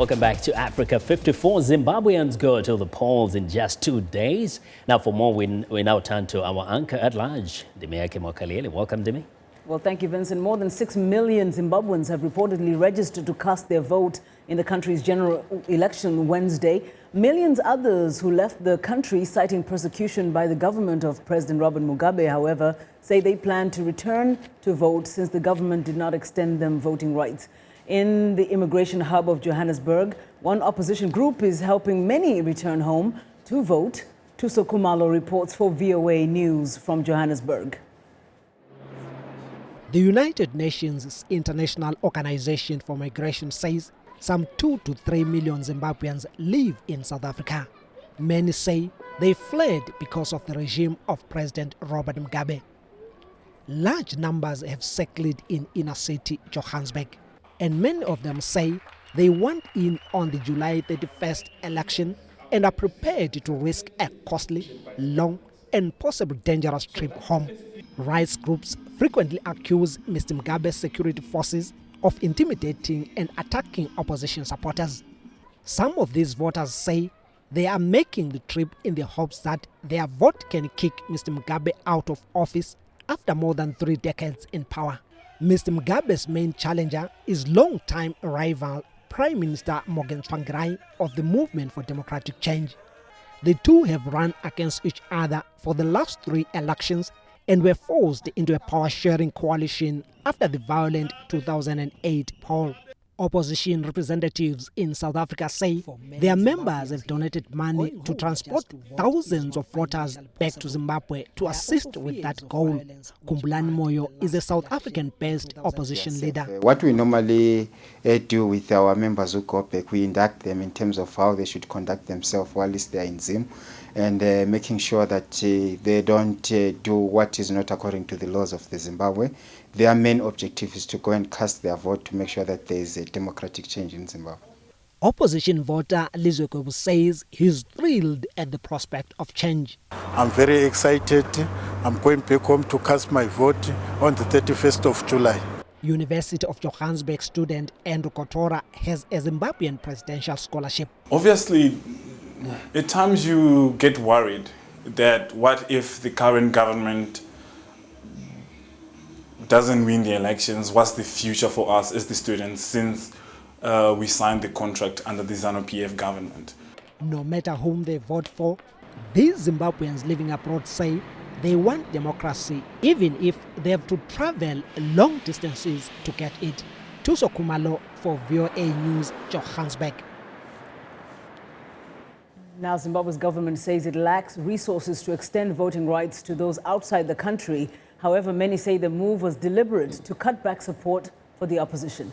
Welcome back to Africa 54. Zimbabweans go to the polls in just 2 days. Now, for more, we now turn to our anchor at large, Dimiake Mwakaliele. Welcome, Dimi. Well, thank you, Vincent. More than 6 million Zimbabweans have reportedly registered to cast their vote in the country's general election Wednesday. Millions others who left the country citing persecution by the government of President Robert Mugabe, however, say they plan to return to vote since the government did not extend them voting rights. In the immigration hub of Johannesburg, one opposition group is helping many return home to vote. Thuso Khumalo reports for VOA News from Johannesburg. The United Nations International Organization for Migration says some 2 to 3 million Zimbabweans live in South Africa. Many say they fled because of the regime of President Robert Mugabe. Large numbers have settled in inner city Johannesburg, and many of them say they want in on the July 31st election and are prepared to risk a costly, long and possibly dangerous trip home. Rights groups frequently accuse Mr. Mugabe's security forces of intimidating and attacking opposition supporters. Some of these voters say they are making the trip in the hopes that their vote can kick Mr. Mugabe out of office after more than 3 decades in power. Mr. Mugabe's main challenger is long-time rival Prime Minister Morgan Tsvangirai of the Movement for Democratic Change. The two have run against each other for the last 3 elections and were forced into a power-sharing coalition after the violent 2008 poll. Opposition representatives in South Africa say their members have donated money to transport thousands of voters back to Zimbabwe to assist with that goal. Kumbulani Moyo is a South African-based opposition leader. What we normally do with our members who go back, we induct them in terms of how they should conduct themselves while they are in Zim, and making sure that they don't do what is not according to the laws of the Zimbabwe. Their main objective is to go and cast their vote to make sure that there is a democratic change in Zimbabwe. Opposition voter Lizwe Kwebu says he's thrilled at the prospect of change. I'm very excited. I'm going back home to cast my vote on the 31st of July. University of Johannesburg student Andrew Kotora has a Zimbabwean presidential scholarship. Obviously, at times you get worried that what if the current government doesn't win the elections? What's the future for us as the students since we signed the contract under the ZANU-PF government? No matter whom they vote for, these Zimbabweans living abroad say they want democracy even if they have to travel long distances to get it. Thuso Khumalo for VOA News, Johannesburg. Now, Zimbabwe's government says it lacks resources to extend voting rights to those outside the country. However, many say the move was deliberate to cut back support for the opposition.